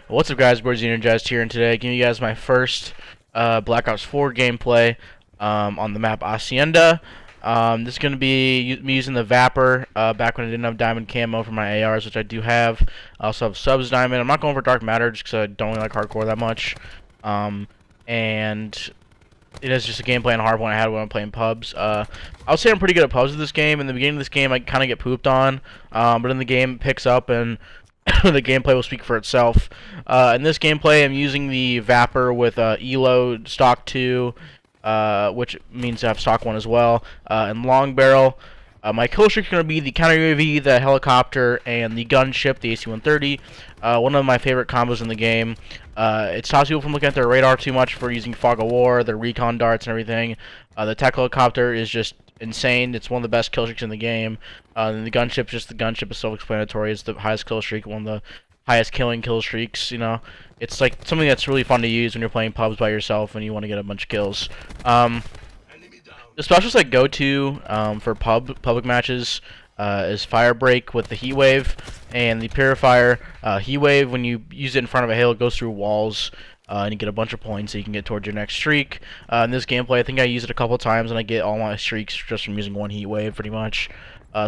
What's up, guys? zEnergiized here, and today giving you guys my first Black Ops 4 gameplay on the map Hacienda. This is going to be me using the Vapor back when I didn't have diamond camo for my ARs, which I do have. I also have subs diamond. I'm not going for dark matter just because I don't really like hardcore that much. And it is just a gameplay and hardpoint I had when I'm playing pubs. I would say I'm pretty good at pubs with this game. In the beginning of this game, I kind of get pooped on, but in the game it picks up and the gameplay will speak for itself. In this gameplay, I'm using the Vapor with Elo stock 2, which means I have stock 1 as well, and long barrel. My kill streak is going to be the counter UAV, the helicopter, and the gunship, the AC-130. One of my favorite combos in the game. It stops people from looking at their radar too much for using fog of war, their recon darts, and everything. The tech helicopter is just insane. It's one of the best kill streaks in the game. And the gunship, just the gunship is self-explanatory. It's the highest kill streak, one of the highest killing kill streaks. You know, it's like something that's really fun to use when you're playing pubs by yourself and you want to get a bunch of kills. The specials I go to for public matches is Fire Break with the Heat Wave, and the Purifier. Heat Wave, when you use it in front of a hill, it goes through walls, and you get a bunch of points so you can get towards your next streak. In this gameplay, I think I use it a couple times, and I get all my streaks just from using one Heat Wave, pretty much.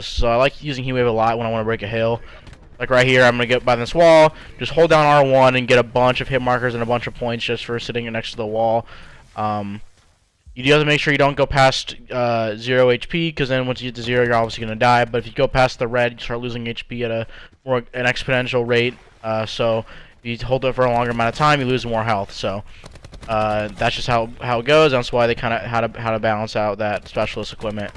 So I like using Heat Wave a lot when I want to break a hill. Like right here, I'm going to get by this wall, just hold down R1 and get a bunch of hit markers and a bunch of points just for sitting next to the wall. You do have to make sure you don't go past 0 HP, because then once you get to 0, you're obviously going to die. But if you go past the red, you start losing HP at an exponential rate. So if you hold it for a longer amount of time, you lose more health. So that's just how it goes. That's why they kind of how to balance out that specialist equipment.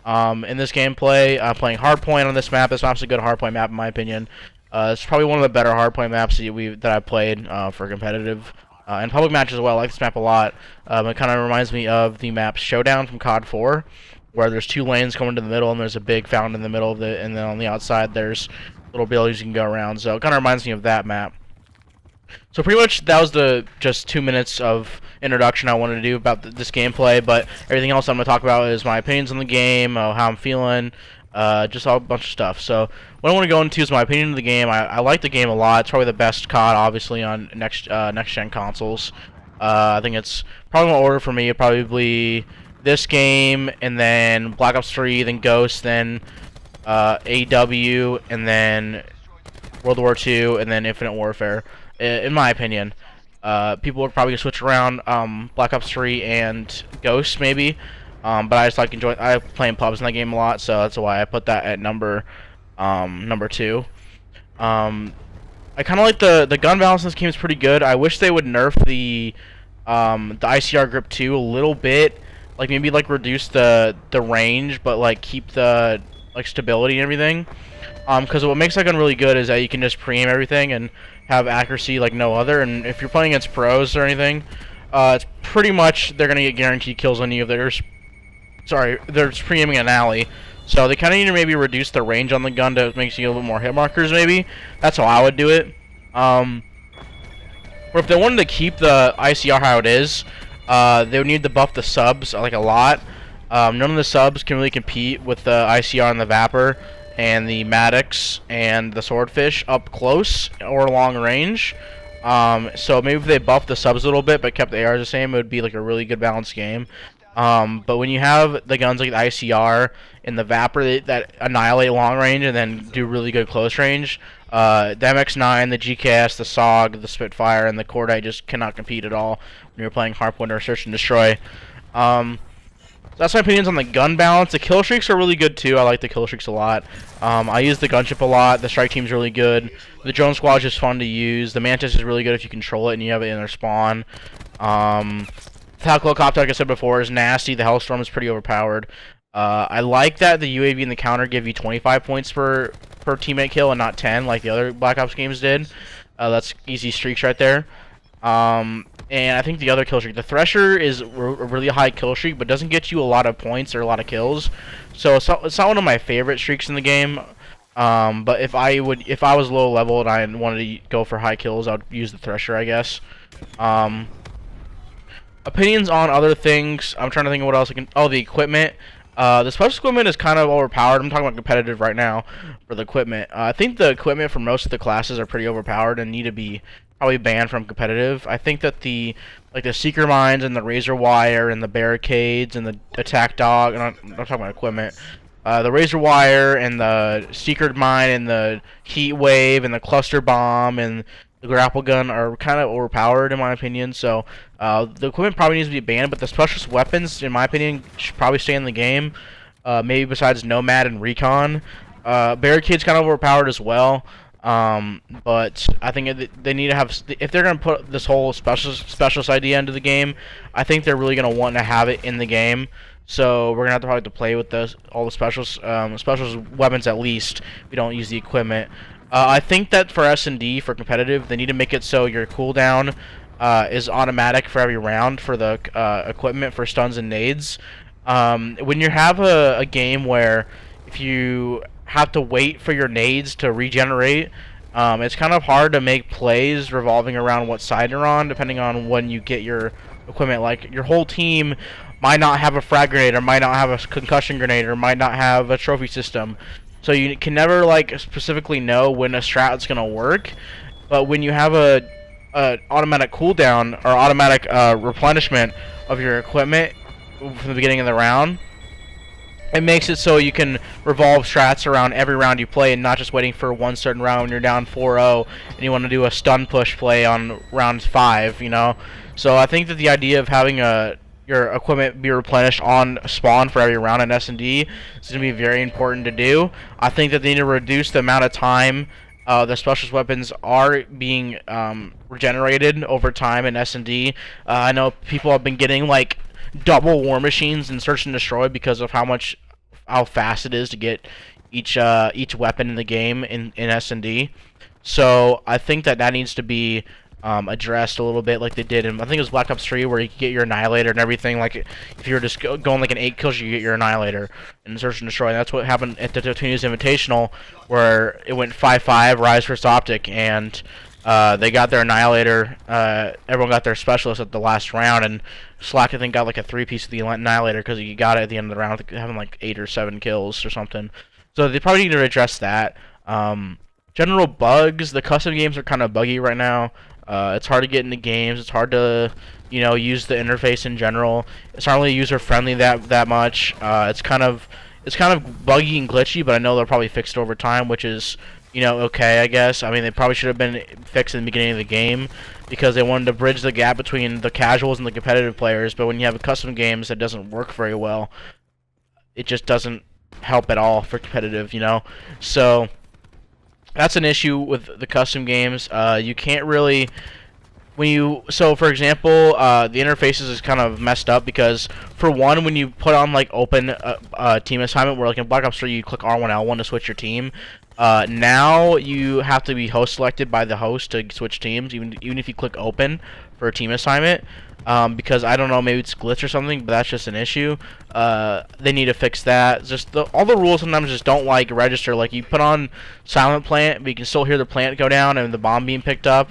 In this gameplay, I'm playing hardpoint on this map. This map's a good hardpoint map in my opinion. It's probably one of the better hardpoint maps that I've played for competitive. And public matches as well. I like this map a lot. It kind of reminds me of the map Showdown from COD 4, where there's two lanes going to the middle, and there's a big fountain in the middle of it, and then on the outside there's little buildings you can go around. So it kind of reminds me of that map. So pretty much that was just 2 minutes of introduction I wanted to do about this gameplay, but everything else I'm going to talk about is my opinions on the game, how I'm feeling, just a bunch of stuff. So what I want to go into is my opinion of the game. I like the game a lot. It's probably the best COD, obviously, on next-gen consoles. I think it's probably in order for me. Probably this game, and then Black Ops 3, then Ghost, then AW, and then World War II, and then Infinite Warfare. In my opinion, people would probably switch around Black Ops 3 and Ghost maybe. But I just I playing pubs in that game a lot, so that's why I put that at number 2. I kind of like the gun balance in this game is pretty good. I wish they would nerf the ICR grip 2 a little bit, like maybe reduce the range, but keep the stability and everything. Because what makes that gun really good is that you can just pre-aim everything and have accuracy like no other. And if you're playing against pros or anything, it's pretty much they're gonna get guaranteed kills on you if they're just pre-aiming an alley. So they kind of need to maybe reduce the range on the gun to make you a little bit more hit markers, maybe. That's how I would do it. Or if they wanted to keep the ICR how it is, they would need to buff the subs a lot. None of the subs can really compete with the ICR and the Vapor and the Maddox and the Swordfish up close or long range. So maybe if they buffed the subs a little bit but kept the ARs the same, it would be a really good balanced game. But when you have the guns like the ICR and the Vapor that annihilate long range and then do really good close range, the MX-9, the GKS, the SOG, the Spitfire, and the Cordite just cannot compete at all when you're playing hardpoint or search and destroy. That's my opinions on the gun balance. The kill streaks are really good too. I like the kill streaks a lot. I use the gunship a lot. The strike team's really good. The drone squad is just fun to use. The Mantis is really good if you control it and you have it in their spawn. The helicopter, like I said before, is nasty. The Hellstorm is pretty overpowered. I like that the UAV and the counter give you 25 points per teammate kill and not 10 like the other Black Ops games did. That's easy streaks right there. And I think the other kill streak, the Thresher, is a really high kill streak, but doesn't get you a lot of points or a lot of kills. So it's not one of my favorite streaks in the game. But if I was low level and I wanted to go for high kills, I would use the Thresher, I guess. Opinions on other things. I'm trying to think of what else I can. Oh, the equipment. The special equipment is kind of overpowered. I'm talking about competitive right now for the equipment. I think the equipment for most of the classes are pretty overpowered and need to be probably banned from competitive. I think that the seeker mines and the razor wire and the barricades and the attack dog. I'm not talking about equipment. The razor wire and the secret mine and the heat wave and the cluster bomb and the grapple gun are kind of overpowered in my opinion. So the equipment probably needs to be banned, but the specialist weapons, in my opinion, should probably stay in the game. Maybe besides Nomad and Recon. Barricade's kind of overpowered as well. But I think they need to have, if they're going to put this whole specialist idea into the game, I think they're really going to want to have it in the game. So we're going to probably have to play with all the specialist weapons at least. We don't use the equipment. I think that for S&D, for competitive, they need to make it so your cooldown is automatic for every round for the equipment for stuns and nades. When you have a game where if you have to wait for your nades to regenerate, it's kind of hard to make plays revolving around what side you're on, depending on when you get your equipment. Like, your whole team might not have a frag grenade, or might not have a concussion grenade, or might not have a trophy system. So you can never, like, specifically know when a strat is going to work. But when you have a automatic cooldown, or automatic replenishment of your equipment from the beginning of the round, it makes it so you can revolve strats around every round you play, and not just waiting for one certain round when you're down 4-0 and you want to do a stun push play on round 5, you know? So I think that the idea of having your equipment be replenished on spawn for every round in S&D is going to be very important to do. I think that they need to reduce the amount of time the specialist weapons are being regenerated over time in S&D. I know people have been getting, like, double war machines in Search and Destroy because of how fast it is to get each weapon in the game in S&D. So I think that needs to be addressed a little bit, like they did in, I think it was Black Ops 3, where you could get your Annihilator and everything. Like, if you were just going like an 8 kills, you get your Annihilator in Search and Destroy. And that's what happened at the Totino's Invitational, where it went 5-5, Rise vs. Optic, and they got their Annihilator. Everyone got their Specialist at the last round, and Slack, I think, got like a 3-piece of the Annihilator because he got it at the end of the round, having like 8 or 7 kills or something. So they probably need to address that. General bugs, the custom games are kind of buggy right now. It's hard to get into games. It's hard to, use the interface in general. It's not really user friendly that much. It's kind of buggy and glitchy, but I know they'll probably fix it over time, which is, okay, I guess. I mean, they probably should have been fixed in the beginning of the game because they wanted to bridge the gap between the casuals and the competitive players. But when you have a custom games that doesn't work very well, it just doesn't help at all for competitive, So that's an issue with the custom games. You can't really, so for example, the interfaces is kind of messed up because, for one, when you put on like open team assignment, where like in Black Ops 3 you click R1L1 to switch your team, now you have to be host selected by the host to switch teams, even if you click open for a team assignment. Because I don't know, maybe it's glitch or something, but that's just an issue. They need to fix that. Just all the rules sometimes just don't like register. Like, you put on silent plant, but you can still hear the plant go down and the bomb being picked up.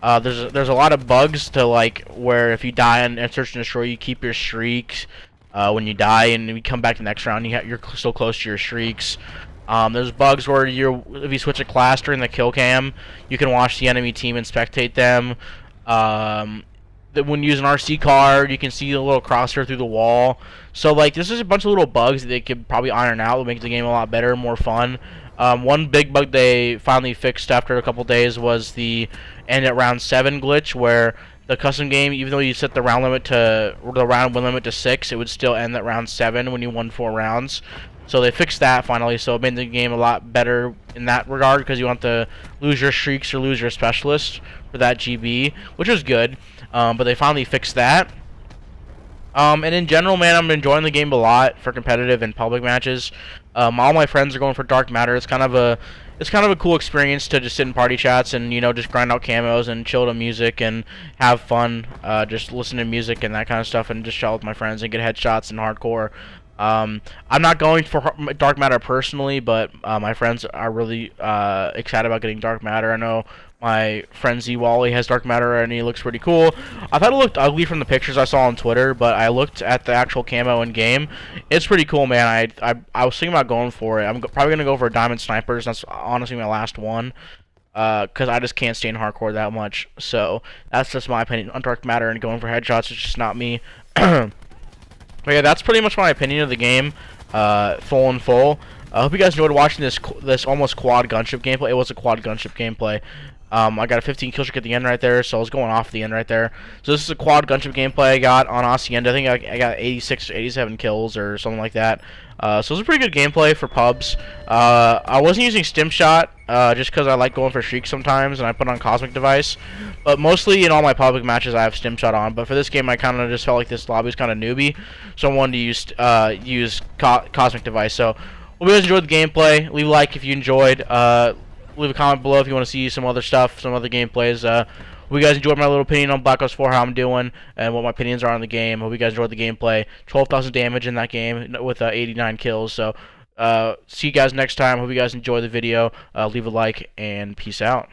There's a lot of bugs to, like, where if you die and Search and Destroy, you keep your streaks when you die, and you come back the next round, you're still close to your streaks. There's bugs where if you switch a class during the kill cam, you can watch the enemy team and spectate them. That when using RC card, you can see a little crosshair through the wall. So, like, this is a bunch of little bugs that they could probably iron out to make the game a lot better, more fun. One big bug they finally fixed after a couple days was the end at round 7 glitch, where the custom game, even though you set the round win limit to 6, it would still end at round 7 when you won 4 rounds. So they fixed that finally, so it made the game a lot better in that regard, because you want to lose your streaks or lose your specialist for that GB, which was good. But they finally fixed that. And in general, man, I'm enjoying the game a lot for competitive and public matches. All my friends are going for Dark Matter. It's kind of a cool experience to just sit in party chats and just grind out camos and chill to music and have fun. Just listen to music and that kind of stuff, and just chill with my friends and get headshots and hardcore. I'm not going for Dark Matter personally, but my friends are really excited about getting Dark Matter. I know my friend Z Wally has Dark Matter and he looks pretty cool. I thought it looked ugly from the pictures I saw on Twitter, but I looked at the actual camo in game. It's pretty cool, man. I was thinking about going for it. I'm probably gonna go for Diamond Snipers. That's honestly my last one. because I just can't stand hardcore that much. So that's just my opinion on dark matter and going for headshots. It's just not me. But yeah, that's pretty much my opinion of the game, full and full. I hope you guys enjoyed watching this almost quad gunship gameplay. It was a quad gunship gameplay. I got a 15 kill streak at the end right there, so I was going off the end right there. So this is a quad gunship gameplay I got on Hacienda. I think I got 86 or 87 kills or something like that. So it was a pretty good gameplay for pubs. I wasn't using stim shot just because I like going for streaks sometimes, and I put on cosmic device. But mostly in all my public matches I have stim shot on. But for this game I kind of just felt like this lobby was kind of newbie, so I wanted to use cosmic device. So hope you guys enjoyed the gameplay. Leave a like if you enjoyed. Leave a comment below if you want to see some other stuff, some other gameplays. Hope you guys enjoyed my little opinion on Black Ops 4, how I'm doing, and what my opinions are on the game. Hope you guys enjoyed the gameplay. 12,000 damage in that game with 89 kills. So, see you guys next time. Hope you guys enjoy the video. Leave a like, and peace out.